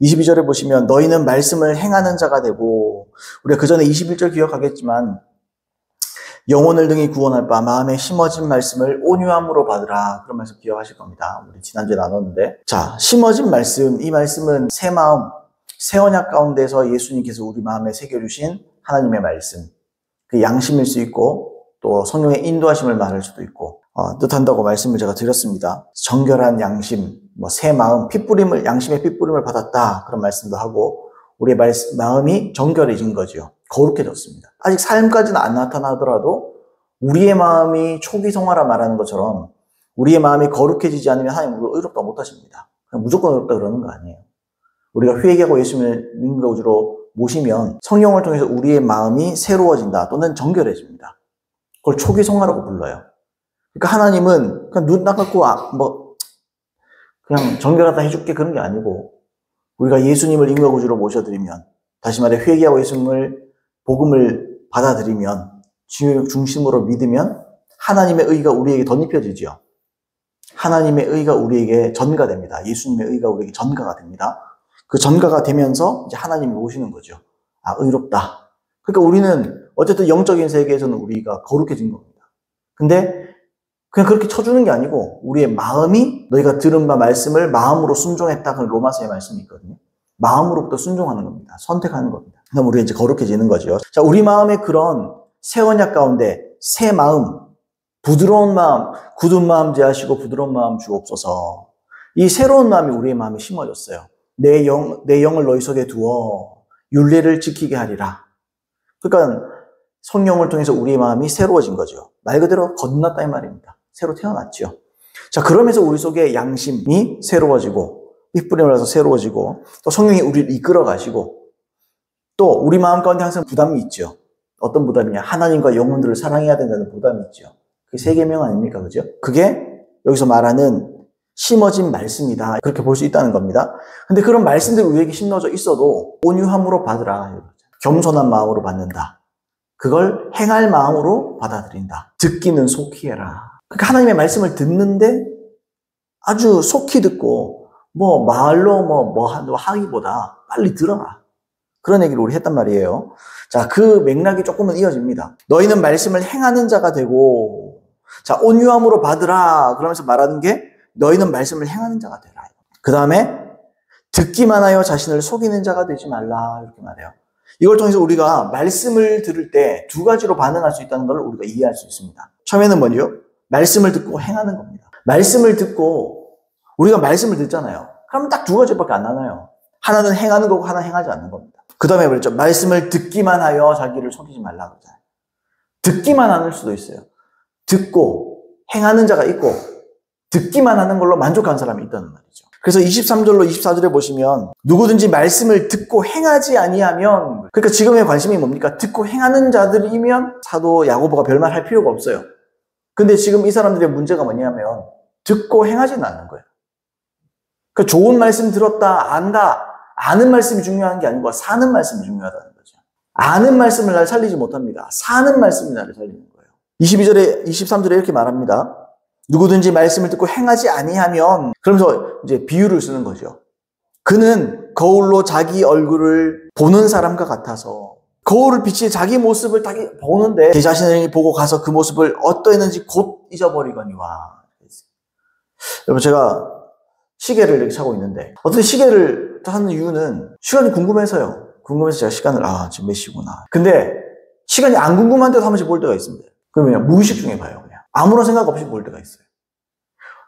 22절에 보시면 너희는 말씀을 행하는 자가 되고, 우리가 그 전에 21절 기억하겠지만 영혼을 등이 구원할 바 마음에 심어진 말씀을 온유함으로 받으라. 그런 말씀 기억하실 겁니다. 우리 지난주에 나눴는데, 자, 심어진 말씀, 이 말씀은 새 마음, 새 언약 가운데서 예수님께서 우리 마음에 새겨주신 하나님의 말씀, 그 양심일 수 있고 또 성령의 인도하심을 말할 수도 있고 뜻한다고 말씀을 제가 드렸습니다. 정결한 양심, 새 마음, 핏부림을, 양심의 핏부림을 받았다, 그런 말씀도 하고, 우리의 마음이 정결해진 거죠. 거룩해졌습니다. 아직 삶까지는 안 나타나더라도 우리의 마음이 초기 성화라 말하는 것처럼 우리의 마음이 거룩해지지 않으면 하나님 우리를 의롭다 못하십니다. 무조건 의롭다 그러는 거 아니에요. 우리가 회개하고 예수님을 믿음과 구주로 모시면 성령을 통해서 우리의 마음이 새로워진다 또는 정결해집니다. 그걸 초기 성화라고 불러요. 그러니까 하나님은 그냥 눈 딱 감고 그냥 정결하다 해줄게 그런 게 아니고, 우리가 예수님을 인과 구주로 모셔드리면, 다시 말해 회개하고 예수님을 복음을 받아들이면, 주의 중심으로 믿으면 하나님의 의가 우리에게 덧입혀지죠. 하나님의 의가 우리에게 전가됩니다. 예수님의 의가 우리에게 전가가 됩니다. 그 전가가 되면서 이제 하나님이 오시는 거죠. 아, 의롭다. 그러니까 우리는 어쨌든 영적인 세계에서는 우리가 거룩해진 겁니다. 근데 그냥 그렇게 쳐주는 게 아니고 우리의 마음이, 너희가 들은 바 말씀을 마음으로 순종했다, 그런 로마서의 말씀이 있거든요. 마음으로부터 순종하는 겁니다. 선택하는 겁니다. 그럼 우리가 이제 거룩해지는 거죠. 자, 우리 마음의 그런 새 언약 가운데 새 마음, 부드러운 마음, 굳은 마음 제하시고 부드러운 마음 주옵소서. 이 새로운 마음이 우리의 마음에 심어졌어요. 내 영을 너희 속에 두어 율례를 지키게 하리라. 그러니까 성령을 통해서 우리의 마음이 새로워진 거죠. 말 그대로 거듭났다 이 말입니다. 새로 태어났죠. 자, 그러면서 우리 속에 양심이 새로워지고, 핏부림을 해서 새로워지고, 또 성령이 우리를 이끌어 가시고, 또 우리 마음 가운데 항상 부담이 있죠. 어떤 부담이냐? 하나님과 영혼들을 사랑해야 된다는 부담이 있죠. 그게 세 계명 아닙니까? 그죠? 그게 여기서 말하는 심어진 말씀이다, 그렇게 볼 수 있다는 겁니다. 근데 그런 말씀들이 우리에게 심어져 있어도 온유함으로 받으라. 겸손한 마음으로 받는다. 그걸 행할 마음으로 받아들인다. 듣기는 속히 해라. 그러니까 하나님의 말씀을 듣는데 아주 속히 듣고, 말로 하기보다 빨리 들어라. 그런 얘기를 우리 했단 말이에요. 자, 그 맥락이 조금은 이어집니다. 너희는 말씀을 행하는 자가 되고, 자, 온유함으로 받으라. 그러면서 말하는 게 너희는 말씀을 행하는 자가 되라. 그 다음에 듣기만 하여 자신을 속이는 자가 되지 말라. 이렇게 말해요. 이걸 통해서 우리가 말씀을 들을 때 두 가지로 반응할 수 있다는 걸 우리가 이해할 수 있습니다. 처음에는 뭐죠? 말씀을 듣고 행하는 겁니다. 말씀을 듣고, 우리가 말씀을 듣잖아요. 그러면 딱 두 가지밖에 안 나눠요. 하나는 행하는 거고 하나는 행하지 않는 겁니다. 그 다음에 그랬죠. 말씀을 듣기만 하여 자기를 속이지 말라 그러잖아요. 듣기만 하는 수도 있어요. 듣고 행하는 자가 있고, 듣기만 하는 걸로 만족한 사람이 있다는 말이죠. 그래서 23절로 24절에 보시면 누구든지 말씀을 듣고 행하지 아니하면, 그러니까 지금의 관심이 뭡니까? 듣고 행하는 자들이면 사도 야고보가 별말 할 필요가 없어요. 근데 지금 이 사람들의 문제가 뭐냐면 듣고 행하지는 않는 거예요. 그러니까 좋은 말씀 들었다, 안다, 아는 말씀이 중요한 게 아니고 사는 말씀이 중요하다는 거죠. 아는 말씀을 나를 살리지 못합니다. 사는 말씀이 나를 살리는 거예요. 23절에 이렇게 말합니다. 누구든지 말씀을 듣고 행하지 아니하면, 그러면서 이제 비유를 쓰는 거죠. 그는 거울로 자기 얼굴을 보는 사람과 같아서, 거울을 비치는 자기 모습을 딱 보는데 제 자신을 보고 가서 그 모습을 어떠했는지 곧 잊어버리거니와. 여러분, 제가 시계를 이렇게 차고 있는데 어떤 시계를 하는 이유는 시간이 궁금해서요. 궁금해서 제가 시간을 지금 몇 시구나. 근데 시간이 안 궁금한데도 한 번씩 볼 때가 있습니다. 그러면 무의식 중에 봐요. 그냥 아무런 생각 없이 볼 때가 있어요.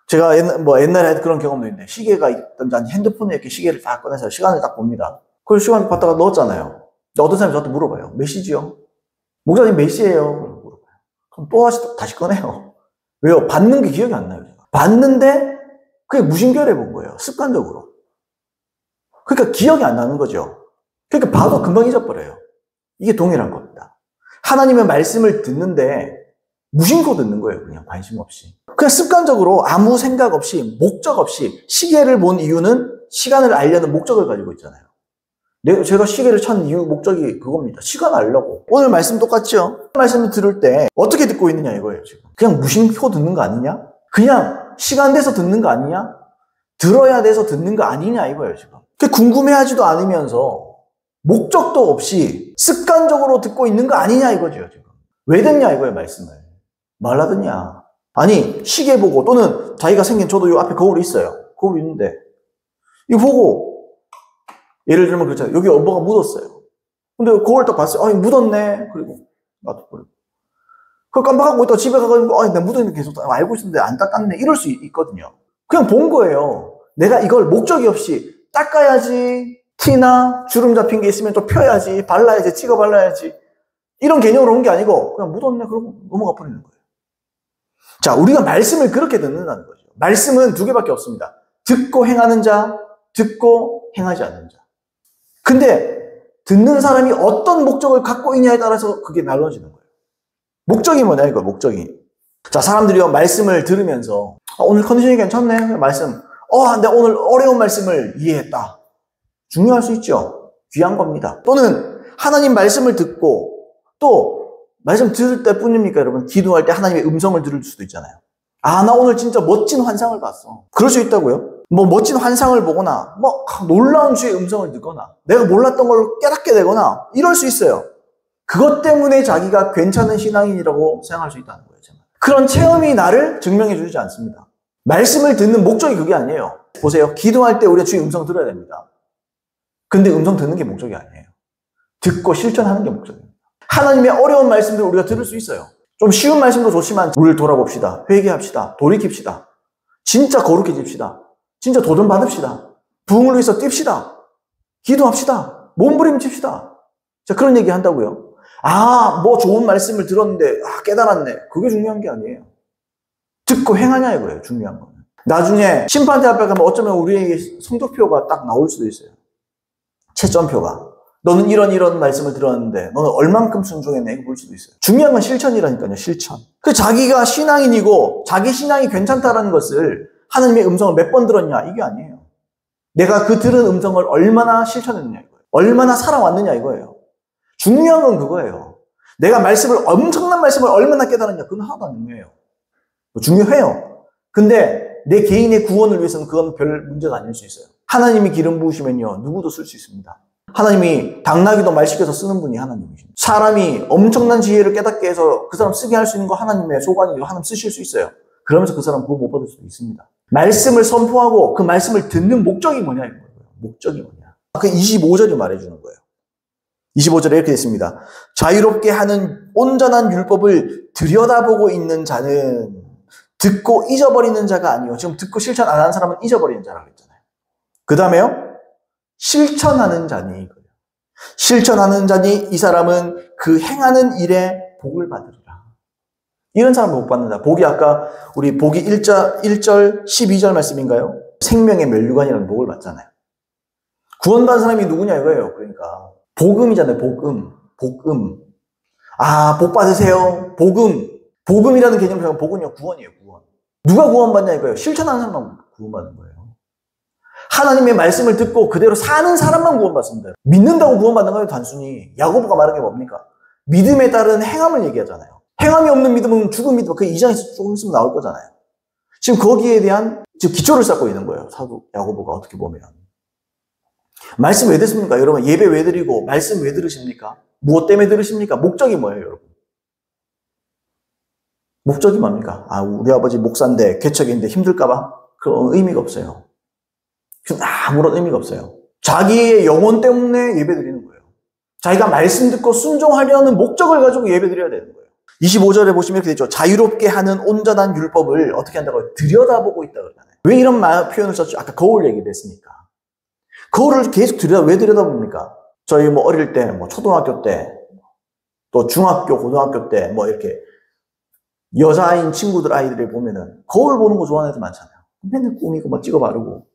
제가 옛날에 그런 경험도 있는데, 시계가 있던지 아니 핸드폰에 이렇게 시계를 딱 꺼내서 시간을 딱 봅니다. 그걸 시간을 봤다가 넣었잖아요. 어떤 사람이 저한테 물어봐요. 몇 시지요? 목사님 몇 시예요? 물어봐요. 그럼 또 다시 꺼내요. 왜요? 받는 게 기억이 안 나요. 봤는데 그게 무심결에 본 거예요. 습관적으로. 그러니까 기억이 안 나는 거죠. 그러니까 봐도 금방 잊어버려요. 이게 동일한 겁니다. 하나님의 말씀을 듣는데 무심코 듣는 거예요. 그냥 관심 없이. 그냥 습관적으로 아무 생각 없이, 목적 없이. 시계를 본 이유는 시간을 알려는 목적을 가지고 있잖아요. 제가 시계를 찾는 이유, 목적이 그겁니다. 시간 알려고. 오늘 말씀 똑같죠? 말씀을 들을 때 어떻게 듣고 있느냐 이거예요, 지금. 그냥 무심코 듣는 거 아니냐? 그냥 시간 돼서 듣는 거 아니냐? 들어야 돼서 듣는 거 아니냐 이거예요, 지금. 궁금해하지도 않으면서 목적도 없이 습관적으로 듣고 있는 거 아니냐 이거죠, 지금. 왜 듣냐 이거예요, 말씀을. 말라 듣냐. 아니, 시계 보고 또는 자기가 생긴, 저도 요 앞에 거울이 있어요. 거울이 있는데 이거 보고 예를 들면 그렇잖아요. 여기 뭐가 묻었어요. 근데 거울 딱 봤어요. 아, 묻었네. 그리고 놔둬버리고. 그거 깜빡하고 있다가 집에 가가지고 내가 묻어있는 게 계속 알고 있었는데 안 닦았네. 이럴 수 있거든요. 그냥 본 거예요. 내가 이걸 목적이 없이 닦아야지, 티나 주름 잡힌 게 있으면 좀 펴야지, 발라야지, 찍어 발라야지, 이런 개념으로 온 게 아니고 그냥 묻었네 그러고 넘어가 버리는 거예요. 자, 우리가 말씀을 그렇게 듣는다는 거죠. 말씀은 두 개밖에 없습니다. 듣고 행하는 자, 듣고 행하지 않는 자. 근데 듣는 사람이 어떤 목적을 갖고 있냐에 따라서 그게 나눠지는 거예요. 목적이 뭐냐 이거, 목적이. 자, 사람들이요, 말씀을 들으면서 오늘 컨디션이 괜찮네. 말씀. 내가 오늘 어려운 말씀을 이해했다. 중요할 수 있죠. 귀한 겁니다. 또는 하나님 말씀을 듣고 또 말씀 들을 때뿐입니까, 여러분? 기도할 때 하나님의 음성을 들을 수도 있잖아요. 나 오늘 진짜 멋진 환상을 봤어. 그럴 수 있다고요? 멋진 환상을 보거나, 놀라운 주의 음성을 듣거나, 내가 몰랐던 걸 깨닫게 되거나, 이럴 수 있어요. 그것 때문에 자기가 괜찮은 신앙인이라고 생각할 수 있다는 거예요. 그런 체험이 나를 증명해 주지 않습니다. 말씀을 듣는 목적이 그게 아니에요. 보세요. 기도할 때 우리가 주의 음성 들어야 됩니다. 근데 음성 듣는 게 목적이 아니에요. 듣고 실천하는 게 목적입니다. 하나님의 어려운 말씀들을 우리가 들을 수 있어요. 좀 쉬운 말씀도 좋지만 우리를 돌아봅시다. 회개합시다. 돌이킵시다. 진짜 거룩해집시다. 진짜 도전 받읍시다. 부흥을 위해서 뜁시다. 기도합시다. 몸부림칩시다. 자, 그런 얘기 한다고요. 좋은 말씀을 들었는데 깨달았네. 그게 중요한 게 아니에요. 듣고 행하냐 이거예요. 중요한 거는. 나중에 심판대 앞에 가면 어쩌면 우리에게 성적표가 딱 나올 수도 있어요. 채점표가. 너는 이런 말씀을 들었는데 너는 얼만큼 순종했네 이거 볼 수도 있어요. 중요한 건 실천이라니까요. 실천. 자기가 신앙인이고 자기 신앙이 괜찮다라는 것을 하나님의 음성을 몇 번 들었냐 이게 아니에요. 내가 그 들은 음성을 얼마나 실천했느냐 이거예요. 얼마나 살아왔느냐 이거예요. 중요한 건 그거예요. 내가 엄청난 말씀을 얼마나 깨달았냐 그건 하나도 안 중요해요. 중요해요. 근데 내 개인의 구원을 위해서는 그건 별 문제가 아닐 수 있어요. 하나님이 기름 부으시면요 누구도 쓸 수 있습니다. 하나님이 당나귀도 말 시켜서 쓰는 분이 하나님이십니다. 사람이 엄청난 지혜를 깨닫게 해서 그 사람 쓰게 할 수 있는 거 하나님의 소관이고 하나님 쓰실 수 있어요. 그러면서 그 사람 구원 못 받을 수도 있습니다. 말씀을 선포하고 그 말씀을 듣는 목적이 뭐냐 이거예요. 목적이 뭐냐. 그 25절이 말해주는 거예요. 25절에 이렇게 됐습니다. 자유롭게 하는 온전한 율법을 들여다보고 있는 자는 듣고 잊어버리는 자가 아니요. 지금 듣고 실천 안 하는 사람은 잊어버리는 자라고 했잖아요. 그 다음에요. 실천하는 자니. 실천하는 자니 이 사람은 그 행하는 일에 복을 받으리라. 이런 사람은 복 받는다. 복이 아까 우리 복이 1절 12절 말씀인가요? 생명의 멸류관이라는 복을 받잖아요. 구원받은 사람이 누구냐 이거예요. 그러니까 복음이잖아요. 복음. 복 받으세요. 복음이라는 개념에서 복은요 구원이에요. 구원. 누가 구원받냐 이거예요. 실천하는 사람만 구원받는 거예요. 하나님의 말씀을 듣고 그대로 사는 사람만 구원받습니다. 믿는다고 구원받는 거예요. 단순히. 야고보가 말한 게 뭡니까? 믿음에 따른 행함을 얘기하잖아요. 행함이 없는 믿음은 죽은 믿음. 그 2장에서 조금 있으면 나올 거잖아요. 지금 거기에 대한 기초를 쌓고 있는 거예요. 사도 야고보가 어떻게 보면. 말씀 왜 듣습니까? 여러분 예배 왜 드리고 말씀 왜 들으십니까? 무엇 때문에 들으십니까? 목적이 뭐예요, 여러분? 목적이 뭡니까? 우리 아버지 목사인데 개척인데 힘들까봐? 그런 의미가 없어요. 아무런 의미가 없어요. 자기의 영혼 때문에 예배 드리는 거예요. 자기가 말씀 듣고 순종하려는 목적을 가지고 예배 드려야 되는 거예요. 25절에 보시면 이렇게 되죠. 자유롭게 하는 온전한 율법을 어떻게 한다고요? 들여다보고 있다 그러잖아요. 왜 이런 표현을 썼죠? 아까 거울 얘기를 했으니까. 거울을 계속 왜 들여다봅니까? 저희 어릴 때, 초등학교 때, 또 중학교, 고등학교 때, 이렇게 여자인 친구들 아이들을 보면은 거울 보는 거 좋아하는 애들 많잖아요. 맨날 꾸미고 찍어 바르고,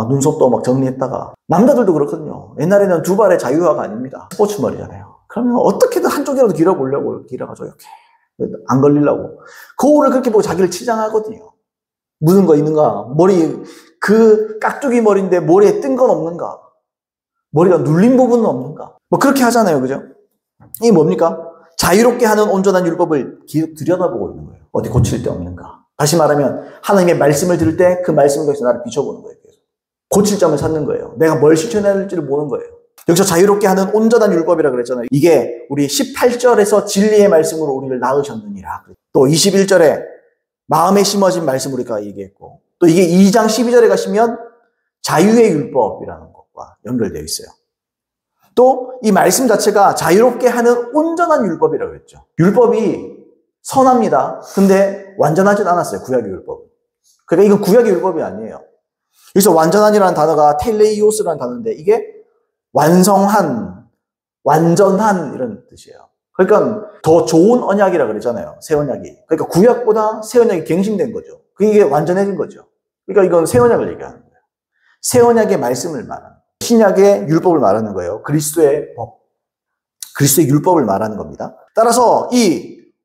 눈썹도 정리했다가. 남자들도 그렇거든요. 옛날에는 두 발의 자유화가 아닙니다. 스포츠 머리잖아요. 그러면 어떻게든 한쪽이라도 길어보려고 길어가지고 이렇게 안 걸리려고. 거울을 그렇게 보고 자기를 치장하거든요. 묻은 거 있는가? 머리, 그 깍두기 머리인데 머리에 뜬 건 없는가? 머리가 눌린 부분은 없는가? 그렇게 하잖아요. 그죠? 이게 뭡니까? 자유롭게 하는 온전한 율법을 들여다보고 있는 거예요. 어디 고칠 데 없는가? 다시 말하면 하나님의 말씀을 들을 때 그 말씀을 통해서 나를 비춰보는 거예요. 고칠 점을 찾는 거예요. 내가 뭘 실천해야 할지를 보는 거예요. 여기서 자유롭게 하는 온전한 율법이라 그랬잖아요. 이게 우리 18절에서 진리의 말씀으로 우리를 낳으셨느니라. 또 21절에 마음에 심어진 말씀 우리가 얘기했고, 또 이게 2장 12절에 가시면 자유의 율법이라는 것과 연결되어 있어요. 또 이 말씀 자체가 자유롭게 하는 온전한 율법이라고 했죠. 율법이 선합니다. 근데 완전하진 않았어요. 구약의 율법은. 그러니까 이건 구약의 율법이 아니에요. 여기서 완전한이라는 단어가 텔레이오스라는 단어인데 이게 완성한, 완전한 이런 뜻이에요. 그러니까 더 좋은 언약이라 그랬잖아요. 새 언약이. 그러니까 구약보다 새 언약이 갱신된 거죠. 그게 완전해진 거죠. 그러니까 이건 새 언약을 얘기하는 거예요. 새 언약의 말씀을 말하는 거예요. 신약의 율법을 말하는 거예요. 그리스도의 법, 그리스도의 율법을 말하는 겁니다. 따라서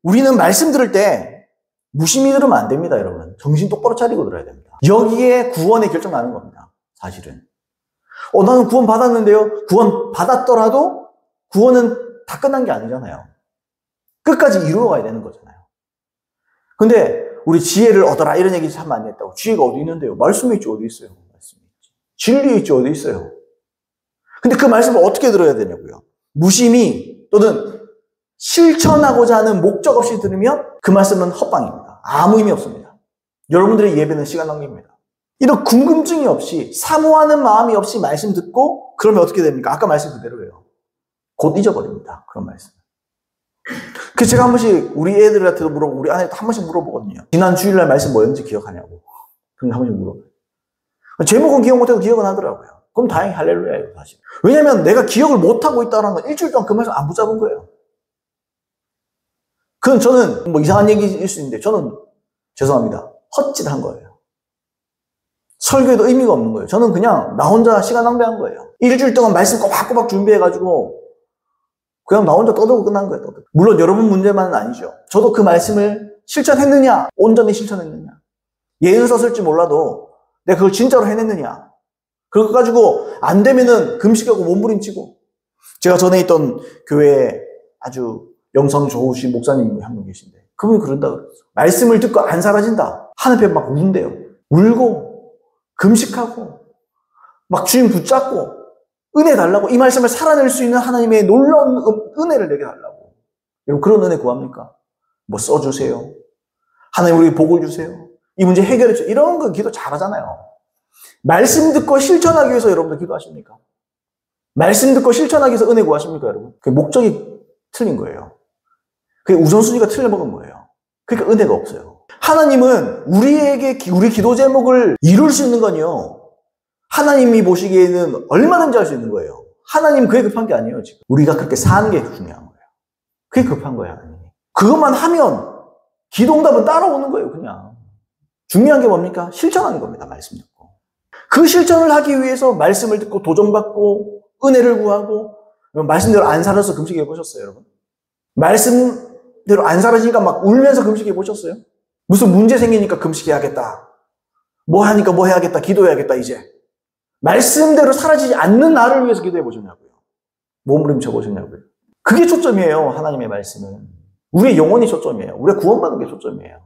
우리는 말씀 들을 때 무심히 들으면 안 됩니다, 여러분. 정신 똑바로 차리고 들어야 됩니다. 여기에 구원의 결정 나는 겁니다, 사실은. 나는 구원 받았는데요. 구원 받았더라도 구원은 다 끝난 게 아니잖아요. 끝까지 이루어가야 되는 거잖아요. 근데 우리 지혜를 얻어라 이런 얘기 참 많이 했다고. 지혜가 어디 있는데요? 말씀에 있지 어디 있어요? 말씀에 있지. 진리에 있지 어디 있어요? 근데 그 말씀을 어떻게 들어야 되냐고요? 무심히 또는 실천하고자 하는 목적 없이 들으면 그 말씀은 헛방입니다. 아무 의미 없습니다. 여러분들의 예배는 시간 낭비입니다. 이런 궁금증이 없이 사모하는 마음이 없이 말씀 듣고 그러면 어떻게 됩니까? 아까 말씀 그대로예요. 곧 잊어버립니다. 그런 말씀. 그래서 제가 한 번씩 우리 애들한테도 물어보고 우리 아내한테 한 번씩 물어보거든요. 지난 주일날 말씀 뭐였는지 기억하냐고. 그럼 한 번씩 물어봐요. 제목은 기억 못해도 기억은 하더라고요. 그럼 다행히 할렐루야예요, 사실. 왜냐면 내가 기억을 못하고 있다는 건 일주일 동안 그 말씀 안 붙잡은 거예요. 그건 저는 뭐 이상한 얘기일 수 있는데 저는 죄송합니다. 헛짓한 거예요. 설교에도 의미가 없는 거예요. 저는 그냥 나 혼자 시간 낭비한 거예요. 일주일 동안 말씀 꼬박꼬박 준비해가지고 그냥 나 혼자 떠들고 끝난 거예요. 떠들고. 물론 여러분 문제만은 아니죠. 저도 그 말씀을 실천했느냐, 온전히 실천했느냐. 예언서 쓸지 몰라도 내가 그걸 진짜로 해냈느냐. 그거 가지고 안 되면은 금식하고 몸부림치고. 제가 전에 있던 교회에 아주 영성 좋으신 목사님이 한 분 계신데 그분이 그런다 그랬어요. 말씀을 듣고 안 사라진다. 하늘편 막 운대요. 울고 금식하고 막 주님 붙잡고 은혜 달라고 이 말씀을 살아낼 수 있는 하나님의 놀라운 은혜를 내게 달라고. 여러분 그런 은혜 구합니까? 뭐 써주세요. 하나님 우리 복을 주세요. 이 문제 해결해 주세요. 이런 거 기도 잘하잖아요. 말씀 듣고 실천하기 위해서 여러분들 기도하십니까? 말씀 듣고 실천하기 위해서 은혜 구하십니까, 여러분? 그 목적이 틀린 거예요. 그 우선순위가 틀려먹은 거예요. 그러니까 은혜가 없어요. 하나님은 우리 기도 제목을 이룰 수 있는 건요. 하나님이 보시기에는 얼마든지 할 수 있는 거예요. 하나님 그게 급한 게 아니에요, 지금. 우리가 그렇게 사는 게 중요한 거예요. 그게 급한 거예요, 하나님. 그것만 하면 기도응답은 따라오는 거예요, 그냥. 중요한 게 뭡니까? 실천하는 겁니다, 말씀 듣고. 그 실천을 하기 위해서 말씀을 듣고 도전받고 은혜를 구하고 말씀대로 안 살아서 금식해 보셨어요, 여러분? 말씀대로 안 살아지니까 막 울면서 금식해 보셨어요? 무슨 문제 생기니까 금식해야겠다. 뭐 하니까 뭐 해야겠다. 기도해야겠다, 이제. 말씀대로 사라지지 않는 나를 위해서 기도해 보셨냐고요. 몸부림쳐 보셨냐고요. 그게 초점이에요, 하나님의 말씀은. 우리의 영혼이 초점이에요. 우리가 구원받는 게 초점이에요.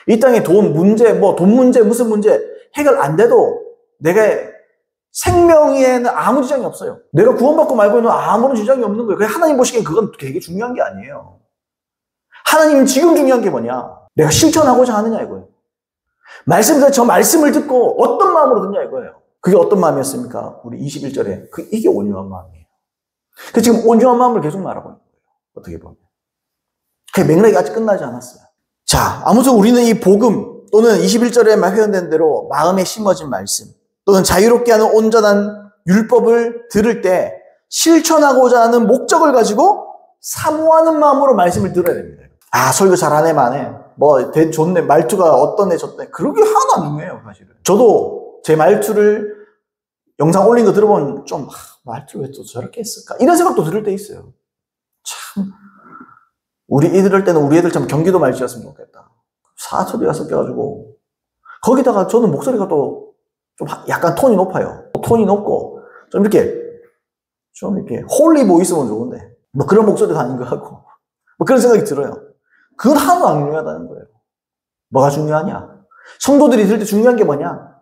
이 땅에 돈 문제, 무슨 문제 해결 안 돼도 내가 생명에는 아무 지장이 없어요. 내가 구원받고 말고는 아무런 지장이 없는 거예요. 하나님 보시기엔 그건 되게 중요한 게 아니에요. 하나님 지금 중요한 게 뭐냐? 내가 실천하고자 하느냐 이거예요. 저 말씀을 듣고 어떤 마음으로 듣냐 이거예요. 그게 어떤 마음이었습니까? 우리 21절에 이게 온유한 마음이에요. 그 지금 온유한 마음을 계속 말하고 있는 거예요. 어떻게 보면. 그 맥락이 아직 끝나지 않았어요. 자, 아무튼 우리는 이 복음 또는 21절에 표현된 대로 마음에 심어진 말씀 또는 자유롭게 하는 온전한 율법을 들을 때 실천하고자 하는 목적을 가지고 사모하는 마음으로 말씀을 들어야 됩니다. 아, 설교 잘하네, 마네. 좋네. 말투가 어떠네, 저떠네. 그러게 하나도 안 중요해요, 사실은. 저도 제 말투를 영상 올린 거 들어보면 말투를 왜 또 저렇게 했을까? 이런 생각도 들을 때 있어요. 참. 우리 애들처럼 경기도 말투였으면 좋겠다. 사투리가 섞여가지고. 거기다가 저는 목소리가 또 좀 약간 톤이 높아요. 톤이 높고, 좀 이렇게 홀리 보이스면 좋은데, 그런 목소리도 아닌 것 같고, 그런 생각이 들어요. 그건 하나도 안 중요하다는 거예요. 뭐가 중요하냐? 성도들이 들을 때 중요한 게 뭐냐?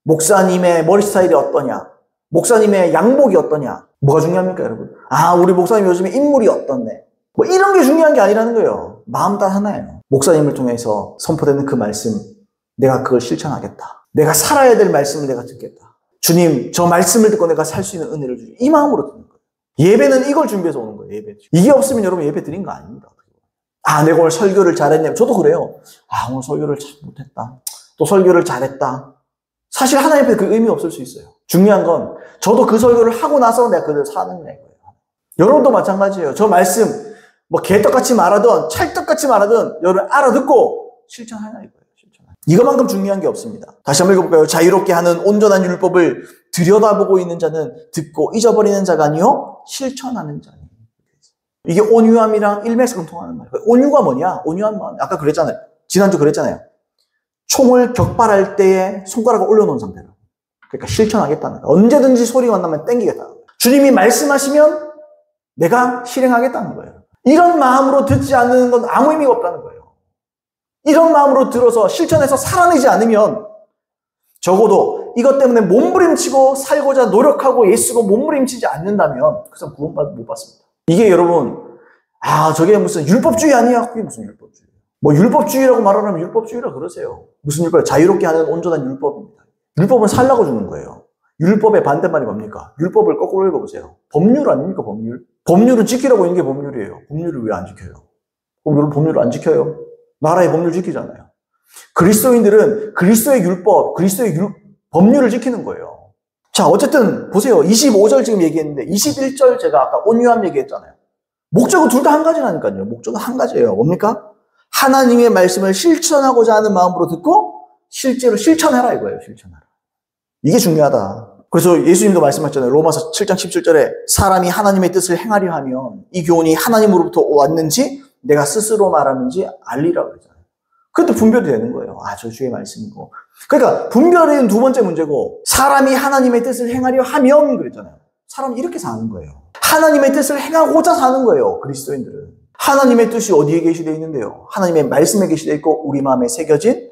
목사님의 머리 스타일이 어떠냐? 목사님의 양복이 어떠냐? 뭐가 중요합니까, 여러분? 아, 우리 목사님 요즘에 인물이 어떻네. 뭐 이런 게 중요한 게 아니라는 거예요. 마음 단 하나예요. 목사님을 통해서 선포되는 그 말씀, 내가 그걸 실천하겠다. 내가 살아야 될 말씀을 내가 듣겠다. 주님, 저 말씀을 듣고 내가 살 수 있는 은혜를 주시. 이 마음으로 듣는 거예요. 예배는 이걸 준비해서 오는 거예요. 예배. 이게 없으면 여러분 예배 드린 거 아닙니다. 아, 내가 오늘 설교를 잘했네. 저도 그래요. 아, 오늘 설교를 참 못했다. 또 설교를 잘했다. 사실 하나님 앞에 그 의미 없을 수 있어요. 중요한 건 저도 그 설교를 하고 나서 내가 그대로 사는 거예요. 여러분도 마찬가지예요. 저 말씀 뭐 개떡같이 말하든 찰떡같이 말하든 여러분 알아듣고 실천하냐 이거예요. 이거만큼 중요한 게 없습니다. 다시 한번 읽어볼까요? 자유롭게 하는 온전한 율법을 들여다보고 있는 자는 듣고 잊어버리는 자가 아니요 실천하는 자니. 이게 온유함이랑 일맥상통하는 말이에요. 온유가 뭐냐? 온유한 마음. 아까 그랬잖아요. 지난주 그랬잖아요. 총을 격발할 때에 손가락을 올려놓은 상태로. 그러니까 실천하겠다는 거예요. 언제든지 소리가 나면 땡기겠다는 거예요. 주님이 말씀하시면 내가 실행하겠다는 거예요. 이런 마음으로 듣지 않는 건 아무 의미가 없다는 거예요. 이런 마음으로 들어서 실천해서 살아내지 않으면 적어도 이것 때문에 몸부림치고 살고자 노력하고 예수가 몸부림치지 않는다면 그 사람 구원 못 받습니다. 이게 여러분, 아, 저게 무슨 율법주의 아니야? 그게 무슨 율법주의? 뭐 율법주의라고 말하면 율법주의라 그러세요. 무슨 율법? 자유롭게 하는 온전한 율법입니다. 율법은 살라고 주는 거예요. 율법의 반대말이 뭡니까? 율법을 거꾸로 읽어보세요. 법률 아닙니까, 법률? 법률은 지키라고 있는 게 법률이에요. 법률을 왜 안 지켜요? 그럼 여러분 법률을 안 지켜요? 나라의 법률 지키잖아요. 그리스도인들은 그리스도의 율법, 그리스도의 법률을 지키는 거예요. 자, 어쨌든 보세요. 25절 지금 얘기했는데 21절 제가 아까 온유함 얘기했잖아요. 목적은 둘 다 한 가지라니까요. 목적은 한 가지예요. 뭡니까? 하나님의 말씀을 실천하고자 하는 마음으로 듣고 실제로 실천해라 이거예요. 실천하라. 이게 중요하다. 그래서 예수님도 말씀하셨잖아요. 로마서 7장 17절에 사람이 하나님의 뜻을 행하려 하면 이 교훈이 하나님으로부터 왔는지 내가 스스로 말하는지 알리라고 그러잖아요. 그것도 분별이 되는 거예요. 아, 저 주의 말씀이고. 그러니까 분별은 두 번째 문제고 사람이 하나님의 뜻을 행하려 하면 그랬잖아요. 사람이 이렇게 사는 거예요. 하나님의 뜻을 행하고자 사는 거예요. 그리스도인들은. 하나님의 뜻이 어디에 계시되어 있는데요? 하나님의 말씀에 계시되어 있고 우리 마음에 새겨진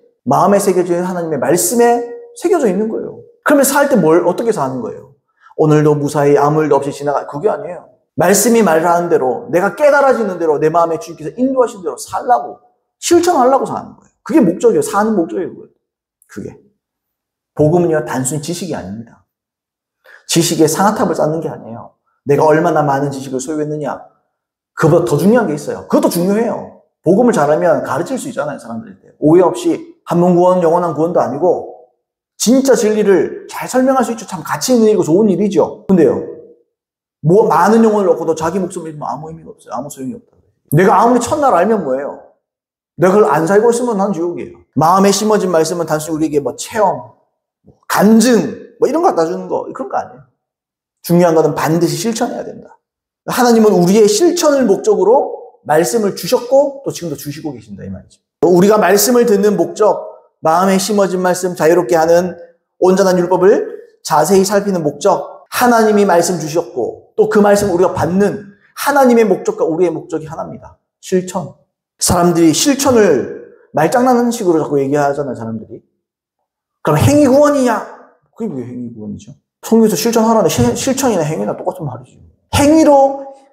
하나님의 말씀에 새겨져 있는 거예요. 그러면 살 때 어떻게 사는 거예요? 오늘도 무사히 아무 일도 없이 그게 아니에요. 말씀이 말하는 대로 내가 깨달아지는 대로 내 마음에 주님께서 인도하신 대로 살라고 실천하려고 사는 거예요. 그게 목적이에요. 사는 목적이에요. 그게. 복음은요 단순히 지식이 아닙니다. 지식의 상아탑을 쌓는 게 아니에요. 내가 얼마나 많은 지식을 소유했느냐. 그보다 더 중요한 게 있어요. 그것도 중요해요. 복음을 잘하면 가르칠 수 있잖아요. 사람들한테. 오해 없이 한문 구원, 영원한 구원도 아니고 진짜 진리를 잘 설명할 수 있죠. 참 가치 있는 일이고 좋은 일이죠. 근데요. 뭐 많은 영혼을 얻고도 자기 목숨을 잃으면 아무 의미가 없어요. 아무 소용이 없다. 내가 아무리 첫날 알면 뭐예요? 내가 그걸 안 살고 있으면 난 지옥이에요. 마음에 심어진 말씀은 단순히 우리에게 뭐 체험, 간증, 뭐 이런 거 갖다 주는 거 그런 거 아니에요. 중요한 것은 반드시 실천해야 된다. 하나님은 우리의 실천을 목적으로 말씀을 주셨고 또 지금도 주시고 계신다 이 말이죠. 우리가 말씀을 듣는 목적, 마음에 심어진 말씀 자유롭게 하는 온전한 율법을 자세히 살피는 목적, 하나님이 말씀 주셨고 또 그 말씀 우리가 받는 하나님의 목적과 우리의 목적이 하나입니다. 실천. 사람들이 실천을 말장난하는 식으로 자꾸 얘기하잖아요. 사람들이. 그럼 행위 구원이냐? 그게 왜 행위 구원이죠? 성경에서 실천하라는데 실천이나 행위나 똑같은 말이죠.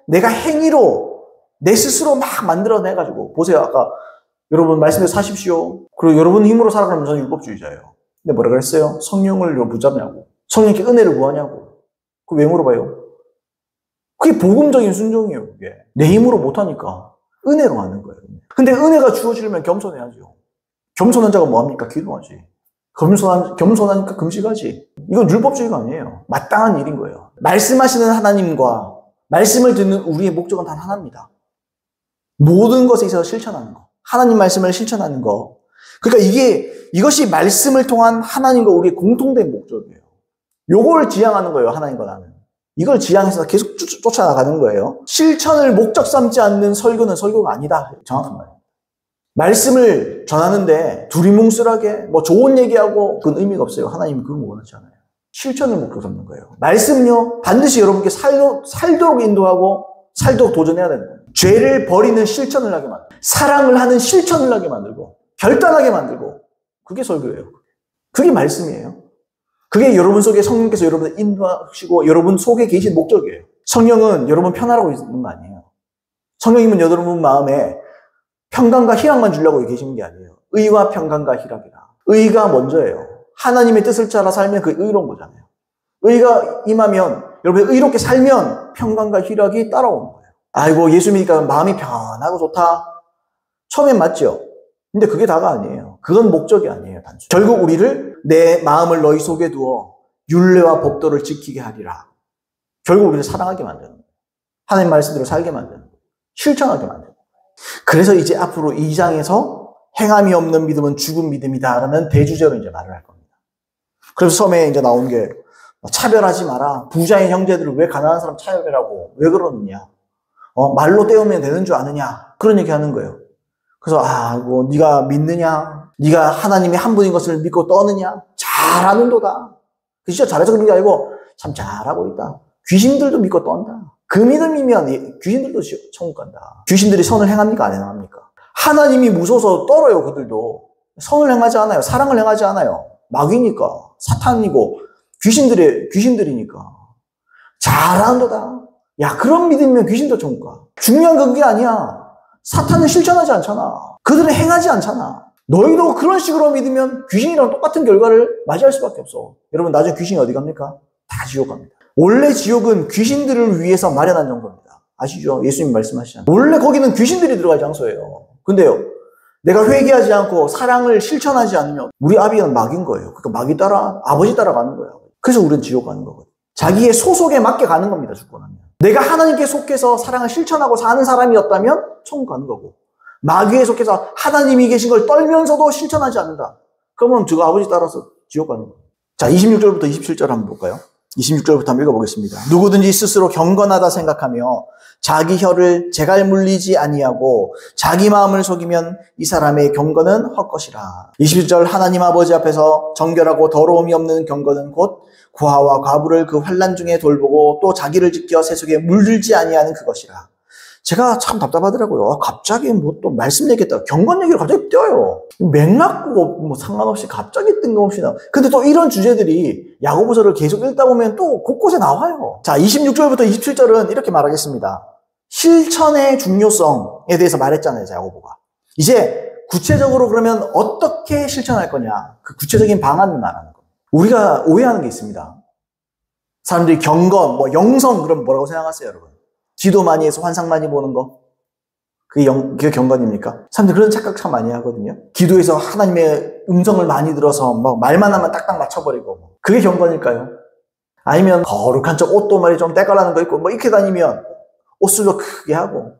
내가 행위로 내 스스로 막 만들어내가지고 보세요. 아까 여러분 말씀대로 사십시오. 그리고 여러분 힘으로 살아가면 저는 율법주의자예요. 근데 뭐라 그랬어요? 성령을 붙잡냐고. 성령께 은혜를 구하냐고. 그거 왜 물어봐요? 그게 복음적인 순종이에요. 그게. 내 힘으로 못하니까 은혜로 하는 거예요. 근데 은혜가 주어지려면 겸손해야죠. 겸손한 자가 뭐합니까? 기도하지. 겸손하니까 금식하지. 이건 율법주의가 아니에요. 마땅한 일인 거예요. 말씀하시는 하나님과 말씀을 듣는 우리의 목적은 단 하나입니다. 모든 것에 있어서 실천하는 거. 하나님 말씀을 실천하는 거. 그러니까 이것이 말씀을 통한 하나님과 우리의 공통된 목적이에요. 요걸 지향하는 거예요. 하나님과 나는. 이걸 지향해서 계속 쫓아나가는 거예요. 실천을 목적 삼지 않는 설교는 설교가 아니다. 정확한 말이에요. 말씀을 전하는데 두리뭉술하게 뭐 좋은 얘기하고 그건 의미가 없어요. 하나님은 그런 거 원하지 않아요. 실천을 목표 삼는 거예요. 말씀은요 반드시 여러분께 살도록 인도하고 살도록 도전해야 되는 거예요. 죄를 버리는 실천을 하게 만들고 사랑을 하는 실천을 하게 만들고 결단하게 만들고 그게 설교예요. 그게 말씀이에요. 그게 여러분 속에 성령께서 여러분을 인도하시고 여러분 속에 계신 목적이에요. 성령은 여러분 편하라고 있는 거 아니에요. 성령님은 여러분 마음에 평강과 희락만 주려고 계시는 게 아니에요. 의와 평강과 희락이라. 의가 먼저예요. 하나님의 뜻을 따라 살면 그게 의로운 거잖아요. 의가 임하면, 여러분 의롭게 살면 평강과 희락이 따라오는 거예요. 아이고, 예수 믿으니까 마음이 편하고 좋다. 처음엔 맞죠? 근데 그게 다가 아니에요. 그건 목적이 아니에요, 단순히. 결국 우리를 내 마음을 너희 속에 두어 율례와 법도를 지키게 하리라. 결국 우리를 사랑하게 만드는 거예요. 하나님 말씀대로 살게 만드는 거예요. 실천하게 만드는 거예요. 그래서 이제 앞으로 2장에서 행함이 없는 믿음은 죽은 믿음이다라는 대주제로 이제 말을 할 겁니다. 그래서 처음에 이제 나온 게 차별하지 마라. 부자인 형제들을 왜 가난한 사람 차별하고 왜 그러느냐. 말로 때우면 되는 줄 아느냐. 그런 얘기 하는 거예요. 그래서 뭐 네가 믿느냐? 네가 하나님이 한 분인 것을 믿고 떠느냐? 잘하는도다. 진짜 잘해서 그런 게 아니고 참 잘하고 있다. 귀신들도 믿고 떤다. 그 믿음이면 귀신들도 천국 간다. 귀신들이 선을 행합니까? 안 행합니까? 하나님이 무서워서 떨어요. 그들도. 선을 행하지 않아요. 사랑을 행하지 않아요. 마귀니까. 사탄이고 귀신들이니까. 잘하는도다. 야, 그런 믿음이면 귀신도 천국 가. 중요한 건 그게 아니야. 사탄은 실천하지 않잖아. 그들은 행하지 않잖아. 너희도 그런 식으로 믿으면 귀신이랑 똑같은 결과를 맞이할 수밖에 없어. 여러분, 나중에 귀신이 어디 갑니까? 다 지옥 갑니다. 원래 지옥은 귀신들을 위해서 마련한 정도입니다. 아시죠? 예수님 말씀하시잖아요. 원래 거기는 귀신들이 들어갈 장소예요. 근데요, 내가 회개하지 않고 사랑을 실천하지 않으면 우리 아비는 마귀인 거예요. 그러니까 마귀 따라, 아버지 따라가는 거예요. 그래서 우리는 지옥 가는 거거든요. 자기의 소속에 맞게 가는 겁니다, 죽고 나면. 내가 하나님께 속해서 사랑을 실천하고 사는 사람이었다면 천국 가는 거고, 마귀에 속해서 하나님이 계신 걸 떨면서도 실천하지 않는다. 그러면 저거 아버지 따라서 지옥 가는 거예요. 자, 26절부터 27절 한번 볼까요? 26절부터 한번 읽어보겠습니다. 누구든지 스스로 경건하다 생각하며 자기 혀를 재갈 물리지 아니하고 자기 마음을 속이면 이 사람의 경건은 헛것이라. 27절 하나님 아버지 앞에서 정결하고 더러움이 없는 경건은 곧 고아와 과부를 그 환난 중에 돌보고 또 자기를 지켜 세속에 물들지 아니하는 그것이라. 제가 참 답답하더라고요. 갑자기 또 말씀 얘기했다가 경건 얘기를 갑자기 떼어요. 맥락고 상관없이 갑자기 뜬금없이 나와. 근데 또 이런 주제들이 야고보서를 계속 읽다 보면 또 곳곳에 나와요. 자, 26절부터 27절은 이렇게 말하겠습니다. 실천의 중요성에 대해서 말했잖아요, 야고보가. 이제 구체적으로 그러면 어떻게 실천할 거냐. 그 구체적인 방안을 말하는 거예요. 우리가 오해하는 게 있습니다. 사람들이 경건, 영성, 그럼 뭐라고 생각하세요, 여러분? 기도 많이 해서 환상 많이 보는 거? 그게 경건입니까? 사람들 그런 착각 참 많이 하거든요. 기도해서 하나님의 음성을 많이 들어서 말만 하면 딱딱 맞춰버리고. 그게 경건일까요? 아니면 거룩한 척 옷도 말이 좀 때깔나는 거 있고, 이렇게 다니면 옷술도 크게 하고.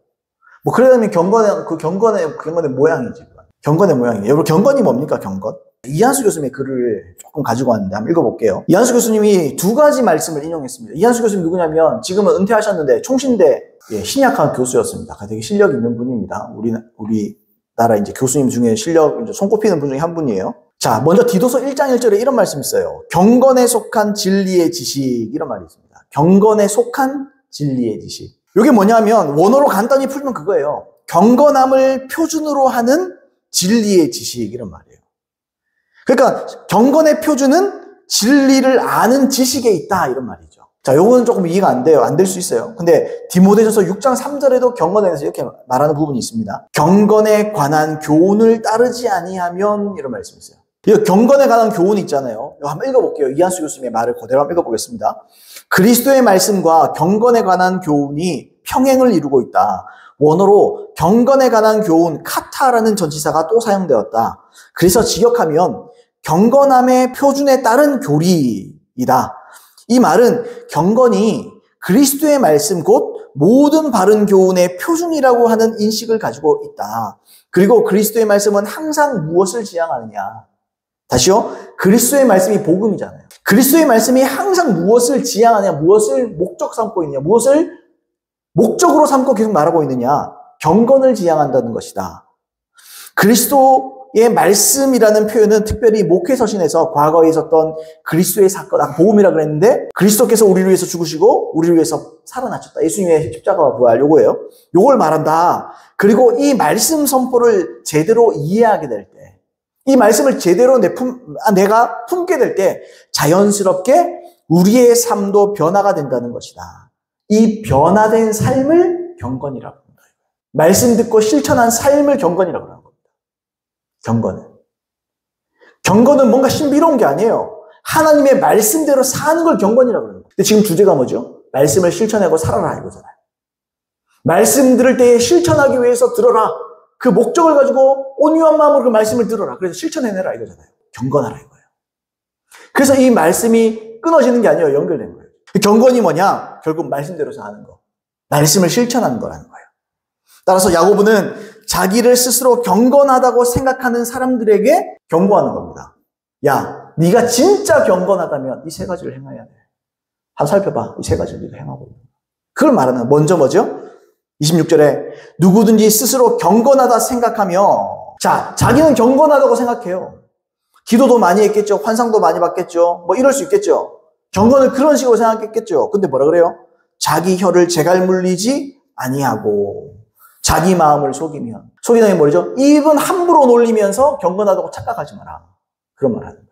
그러다면 경건의 모양이지. 경건의 모양이에요. 여러분, 경건이 뭡니까, 경건? 이한수 교수님의 글을 조금 가지고 왔는데 한번 읽어볼게요. 이한수 교수님이 두 가지 말씀을 인용했습니다. 이한수 교수님 누구냐면 지금은 은퇴하셨는데 총신대 신약학 교수였습니다. 되게 실력 있는 분입니다. 우리나라 이제 교수님 중에 실력 손꼽히는 분 중에 한 분이에요. 자, 먼저 디도서 1장 1절에 이런 말씀이 있어요. 경건에 속한 진리의 지식, 이런 말이 있습니다. 경건에 속한 진리의 지식. 이게 뭐냐면 원어로 간단히 풀면 그거예요. 경건함을 표준으로 하는 진리의 지식, 이런 말이에요. 그러니까 경건의 표준은 진리를 아는 지식에 있다, 이런 말이죠. 자, 요거는 조금 이해가 안 돼요. 안 될 수 있어요. 근데 디모데전서 6장 3절에도 경건에 대해서 이렇게 말하는 부분이 있습니다. 경건에 관한 교훈을 따르지 아니하면, 이런 말씀이 있어요. 이 경건에 관한 교훈이 있잖아요. 이거 한번 읽어볼게요. 이한수 교수님의 말을 그대로 한번 읽어보겠습니다. 그리스도의 말씀과 경건에 관한 교훈이 평행을 이루고 있다. 원어로 경건에 관한 교훈, 카타라는 전치사가 또 사용되었다. 그래서 직역하면 경건함의 표준에 따른 교리이다. 이 말은 경건이 그리스도의 말씀 곧 모든 바른 교훈의 표준이라고 하는 인식을 가지고 있다. 그리고 그리스도의 말씀은 항상 무엇을 지향하느냐. 다시요. 그리스도의 말씀이 복음이잖아요. 그리스도의 말씀이 항상 무엇을 지향하느냐, 무엇을 목적 삼고 있느냐, 무엇을 목적으로 삼고 계속 말하고 있느냐. 경건을 지향한다는 것이다. 그리스도의 말씀이라는 표현은 특별히 목회서신에서 과거에 있었던 그리스도의 사건, 아까 복음이라 그랬는데 그리스도께서 우리를 위해서 죽으시고 우리를 위해서 살아나셨다. 예수님의 십자가와 부활, 요거예요. 요걸 말한다. 그리고 이 말씀 선포를 제대로 이해하게 될 때, 이 말씀을 제대로 내가 품게 될 때 자연스럽게 우리의 삶도 변화가 된다는 것이다. 이 변화된 삶을 경건이라고 합니다. 말씀 듣고 실천한 삶을 경건이라고 하는 겁니다. 경건은 뭔가 신비로운 게 아니에요. 하나님의 말씀대로 사는 걸 경건이라고 하는 거예요. 근데 지금 주제가 뭐죠? 말씀을 실천하고 살아라 이거잖아요. 말씀 들을 때에 실천하기 위해서 들어라. 그 목적을 가지고 온유한 마음으로 그 말씀을 들어라. 그래서 실천해내라 이거잖아요. 경건하라 이거예요. 그래서 이 말씀이 끊어지는 게 아니에요. 연결된 거예요. 경건이 뭐냐? 결국 말씀대로 사는 거. 말씀을 실천하는 거라는 거예요. 따라서 야고보는 자기를 스스로 경건하다고 생각하는 사람들에게 경고하는 겁니다. 야, 네가 진짜 경건하다면 이 세 가지를 행해야 돼. 한번 살펴봐. 이 세 가지를 네가 행하고. 그걸 말하는 거예요. 먼저 뭐죠? 26절에 누구든지 스스로 경건하다 생각하며, 자, 자기는 경건하다고 생각해요. 기도도 많이 했겠죠. 환상도 많이 봤겠죠. 뭐 이럴 수 있겠죠. 경건을 그런 식으로 생각했겠죠. 근데 뭐라 그래요? 자기 혀를 제갈 물리지 아니하고 자기 마음을 속이면, 속이는 게 뭐죠? 입은 함부로 놀리면서 경건하다고 착각하지 마라. 그런 말 하는 거예요.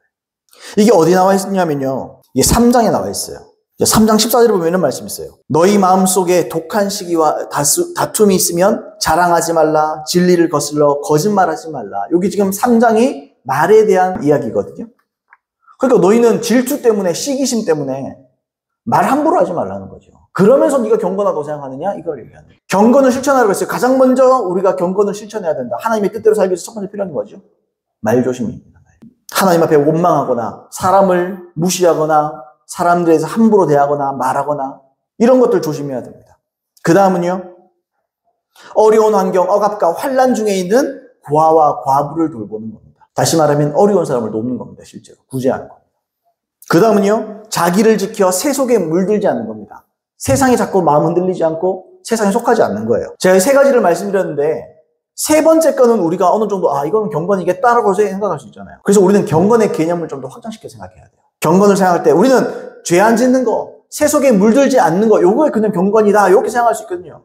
이게 어디 나와 있냐면요, 이게 3장에 나와 있어요. 3장 14절에 보면 이런 말씀이 있어요. 너희 마음속에 독한 시기와 다툼이 있으면 자랑하지 말라. 진리를 거슬러 거짓말하지 말라. 여기 지금 3장이 말에 대한 이야기거든요. 그러니까 너희는 질투 때문에, 시기심 때문에 말 함부로 하지 말라는 거죠. 그러면서 네가 경건하다고 생각하느냐? 이걸 얘기하는 거예요. 경건을 실천하라고 했어요. 가장 먼저 우리가 경건을 실천해야 된다. 하나님의 뜻대로 살기 위해서 첫 번째 필요한 거죠. 말 조심입니다. 하나님 앞에 원망하거나 사람을 무시하거나 사람들에서 함부로 대하거나 말하거나 이런 것들 조심해야 됩니다. 그 다음은요, 어려운 환경, 억압과 환난 중에 있는 고아와 과부를 돌보는 겁니다. 다시 말하면 어려운 사람을 돕는 겁니다. 실제로 구제하는 겁니다. 그 다음은요, 자기를 지켜 세속에 물들지 않는 겁니다. 세상에 자꾸 마음 흔들리지 않고 세상에 속하지 않는 거예요. 제가 세 가지를 말씀드렸는데 세 번째 거는 우리가 어느 정도 이거는 경건이겠다라고 생각할 수 있잖아요. 그래서 우리는 경건의 개념을 좀 더 확장시켜 생각해야 돼요. 경건을 생각할 때 우리는 죄 안 짓는 거, 세속에 물들지 않는 거, 요거에 그냥 경건이다 이렇게 생각할 수 있거든요.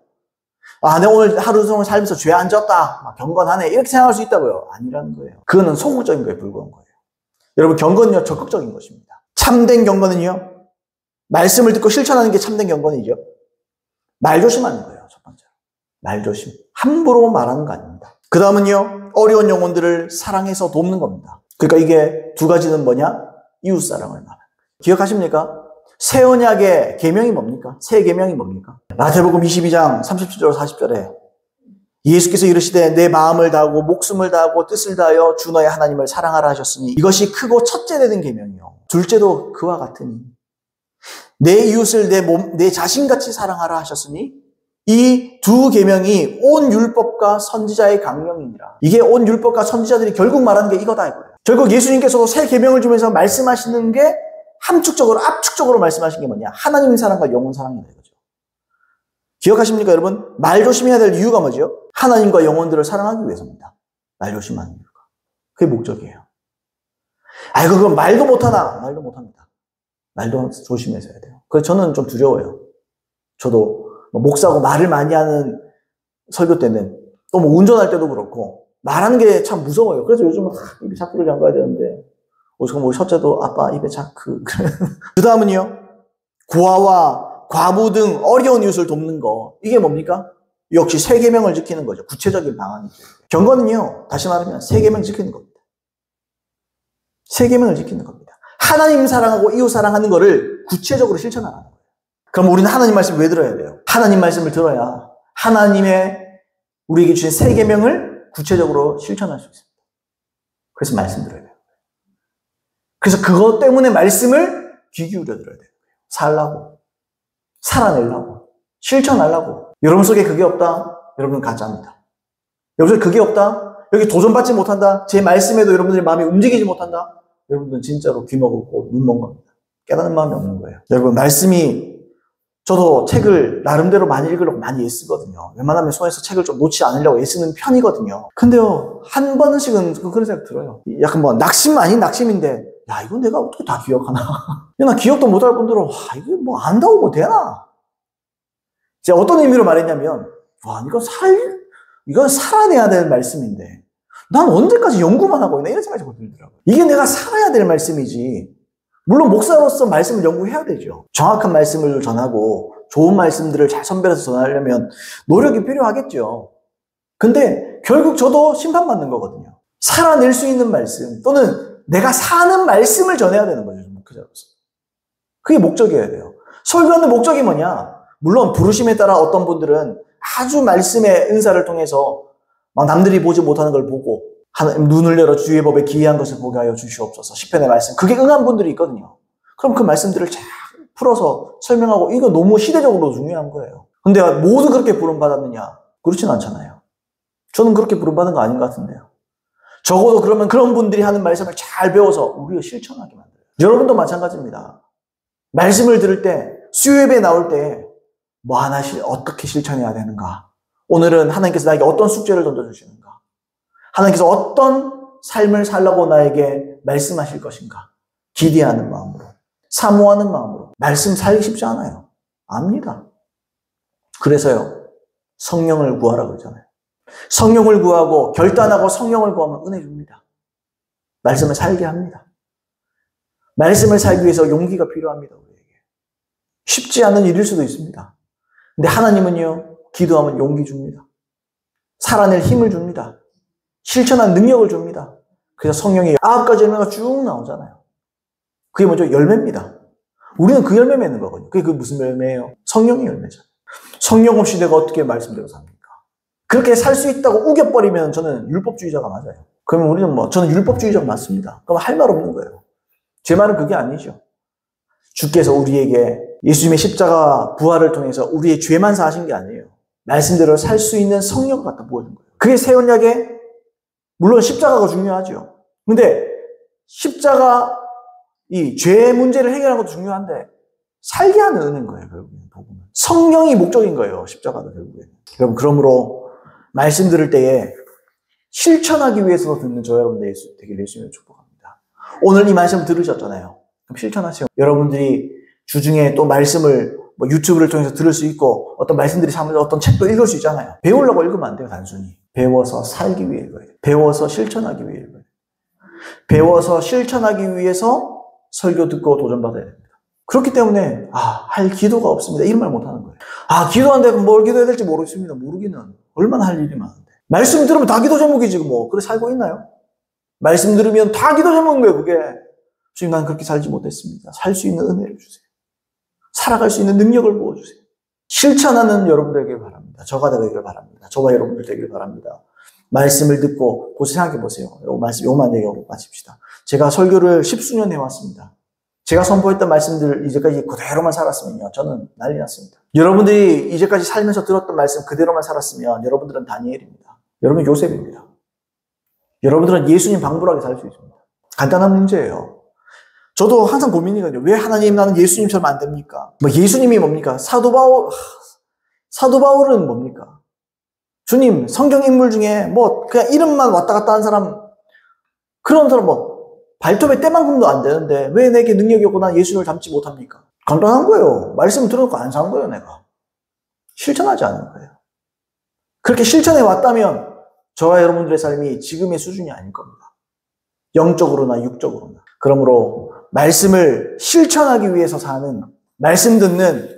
내가 오늘 하루 종일 살면서 죄 안 졌다, 경건하네 이렇게 생각할 수 있다고요. 아니라는 거예요. 그거는 소극적인 거에 불과한 거예요. 여러분, 경건은요 적극적인 것입니다. 참된 경건은요, 말씀을 듣고 실천하는 게 참된 경건이죠. 말 조심하는 거예요. 첫 번째로 말 조심, 함부로 말하는 거 아닙니다. 그 다음은요, 어려운 영혼들을 사랑해서 돕는 겁니다. 그러니까 이게 두 가지는 뭐냐? 이웃사랑을 말하는 거예요. 기억하십니까? 새 언약의 계명이 뭡니까? 새 계명이 뭡니까? 마태복음 22장 37절 40절에 예수께서 이르시되 내 마음을 다하고 목숨을 다하고 뜻을 다하여 주 너의 하나님을 사랑하라 하셨으니 이것이 크고 첫째 되는 계명이요 둘째도 그와 같으니 내 이웃을 내 자신같이 사랑하라 하셨으니 이 두 계명이 온 율법과 선지자의 강령이니라. 이게 온 율법과 선지자들이 결국 말하는 게 이거다 이거예요. 결국 예수님께서도 새 계명을 주면서 말씀하시는 게 함축적으로 압축적으로 말씀하신 게 뭐냐? 하나님의 사랑과 영혼 사랑이다 이거죠. 기억하십니까 여러분? 말 조심해야 될 이유가 뭐죠? 하나님과 영혼들을 사랑하기 위해서입니다. 말 조심하는 이유가. 그게 목적이에요. 그건 말도 못하나? 말도 못합니다. 말도 조심해서 해야 돼요. 그래서 저는 좀 두려워요. 저도 목사고 말을 많이 하는 설교 때는 또 뭐 운전할 때도 그렇고 말하는 게 참 무서워요. 그래서 요즘은 입에 자크를 잠가야 되는데 뭐 첫째도 아빠 입에 자크. 그 다음은요, 고아와 과부 등 어려운 이웃을 돕는 거. 이게 뭡니까? 역시 새 계명을 지키는 거죠. 구체적인 방안이죠. 경건은요, 다시 말하면 새 계명 지키는 겁니다. 새 계명을 지키는 겁니다. 하나님 사랑하고 이웃 사랑하는 거를 구체적으로 실천하는 거예요. 그럼 우리는 하나님 말씀 왜 들어야 돼요? 하나님 말씀을 들어야 하나님의 우리에게 주신 새 계명을 구체적으로 실천할 수 있습니다. 그래서 말씀 들어야 돼요. 그래서 그것 때문에 말씀을 귀 기울여 들어야 돼요. 살라고, 살아내려고, 실천하려고. 여러분 속에 그게 없다? 여러분은 가짜입니다. 여러분 속에 그게 없다? 여기 도전받지 못한다? 제 말씀에도 여러분들의 마음이 움직이지 못한다? 여러분들은 진짜로 귀 먹었고 눈 먼 겁니다. 깨닫는 마음이 없는 거예요. 여러분, 말씀이, 저도 책을 나름대로 많이 읽으려고 많이 애쓰거든요. 웬만하면 손에서 책을 좀 놓지 않으려고 애쓰는 편이거든요. 근데요, 한 번씩은 그런 생각 들어요. 약간 뭐 낙심 아닌 낙심인데, 야, 이건 내가 어떻게 다 기억하나? 나 기억도 못할 뿐더러, 이거 뭐 안다고 뭐 되나? 제가 어떤 의미로 말했냐면, 이건 살아내야 되는 말씀인데, 난 언제까지 연구만 하고 있나 이런 생각이 자꾸 들더라고요. 이게 내가 살아야 될 말씀이지. 물론 목사로서 말씀을 연구해야 되죠. 정확한 말씀을 전하고 좋은 말씀들을 잘 선별해서 전하려면 노력이 필요하겠죠. 근데 결국 저도 심판받는 거거든요. 살아낼 수 있는 말씀 또는 내가 사는 말씀을 전해야 되는 거죠. 목회자로서. 그게 목적이어야 돼요. 설교하는 목적이 뭐냐? 물론 부르심에 따라 어떤 분들은 아주 말씀의 은사를 통해서 막 남들이 보지 못하는 걸 보고 눈을 열어 주의 법에 기이한 것을 보게 하여 주시옵소서. 시편의 말씀. 그게 응한 분들이 있거든요. 그럼 그 말씀들을 쫙 풀어서 설명하고 이거 너무 시대적으로 중요한 거예요. 근데 모두 그렇게 부름받았느냐? 그렇진 않잖아요. 저는 그렇게 부름받은 거 아닌 것 같은데요. 적어도 그러면 그런 분들이 하는 말씀을 잘 배워서 우리가 실천하게 만들어요. 여러분도 마찬가지입니다. 말씀을 들을 때 수요예배 나올 때 뭐 하나 어떻게 실천해야 되는가? 오늘은 하나님께서 나에게 어떤 숙제를 던져주시는가? 하나님께서 어떤 삶을 살라고 나에게 말씀하실 것인가? 기대하는 마음으로, 사모하는 마음으로. 말씀 살기 쉽지 않아요. 압니다. 그래서요, 성령을 구하라 그러잖아요. 성령을 구하고 결단하고 성령을 구하면 은혜 줍니다. 말씀을 살게 합니다. 말씀을 살기 위해서 용기가 필요합니다. 우리에게. 쉽지 않은 일일 수도 있습니다. 근데 하나님은요, 기도하면 용기 줍니다. 살아낼 힘을 줍니다. 실천한 능력을 줍니다. 그래서 성령이 9가지 열매가 쭉 나오잖아요. 그게 먼저 열매입니다. 우리는 그 열매 맺는 거거든요. 그게 무슨 열매예요? 성령의 열매잖아요. 성령 없이 내가 어떻게 말씀대로 삽니까? 그렇게 살 수 있다고 우겨버리면 저는 율법주의자가 맞아요. 그러면 우리는 저는 율법주의자가 맞습니다. 그럼 할 말 없는 거예요. 제 말은 그게 아니죠. 주께서 우리에게 예수님의 십자가 부활을 통해서 우리의 죄만 사하신 게 아니에요. 말씀대로 살 수 있는 성령을 갖다 부어준 거예요. 그게 새 언약에 물론 십자가가 중요하죠. 근데 십자가 이 죄 문제를 해결하는 것도 중요한데 살게 하는 은혜인 거예요. 결국은 복음은. 성령이 목적인 거예요. 십자가도 결국에. 여러분 그러므로 말씀 들을 때에 실천하기 위해서 듣는 저 여러분들 되길 예수님을 축복합니다. 오늘 이 말씀 들으셨잖아요. 그럼 실천하세요. 여러분들이 주중에 또 말씀을 유튜브를 통해서 들을 수 있고 어떤 말씀들이 사면서 어떤 책도 읽을 수 있잖아요. 배우려고 읽으면 안 돼요. 단순히. 배워서 살기 위해 읽어야 돼요. 배워서 실천하기 위해 읽어야 돼요. 배워서 실천하기 위해서 설교 듣고 도전받아야 됩니다. 그렇기 때문에 할 기도가 없습니다. 이런 말 못하는 거예요. 기도하는데 뭘 기도해야 될지 모르겠습니다. 모르기는 얼마나 할 일이 많은데. 말씀 들으면 다 기도 제목이지 그래 살고 있나요? 말씀 들으면 다 기도 제목인 거예요. 그게. 주님 난 그렇게 살지 못했습니다. 살 수 있는 은혜를 주세요. 살아갈 수 있는 능력을 부어주세요. 실천하는 여러분들 되길 바랍니다. 저가 되길 바랍니다. 저와 여러분들 되길 바랍니다. 말씀을 듣고 생각해 보세요. 요만 얘기하고 마칩시다. 제가 설교를 10수년 해왔습니다. 제가 선포했던 말씀들 이제까지 그대로만 살았으면요. 저는 난리 났습니다. 여러분들이 이제까지 살면서 들었던 말씀 그대로만 살았으면 여러분들은 다니엘입니다. 여러분 요셉입니다. 여러분들은 예수님 방불하게 살 수 있습니다. 간단한 문제예요. 저도 항상 고민이거든요. 왜 하나님 나는 예수님처럼 안 됩니까? 예수님이 뭡니까? 사도 바울은 뭡니까? 주님, 성경 인물 중에 그냥 이름만 왔다 갔다 한 사람, 그런 사람 발톱의 때만큼도 안 되는데 왜 내게 능력이 없고 난 예수를 닮지 못합니까? 간단한 거예요. 말씀을 들어놓고 안 산 거예요, 내가. 실천하지 않은 거예요. 그렇게 실천해 왔다면 저와 여러분들의 삶이 지금의 수준이 아닐 겁니다. 영적으로나 육적으로나. 그러므로 말씀을 실천하기 위해서 사는, 말씀 듣는,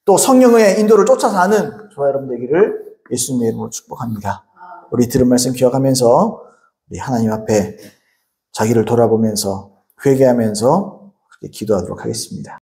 또 성령의 인도를 쫓아 사는 저와 여러분 되기를 예수님의 이름으로 축복합니다. 우리 들은 말씀 기억하면서 우리 하나님 앞에 자기를 돌아보면서 회개하면서 그렇게 기도하도록 하겠습니다.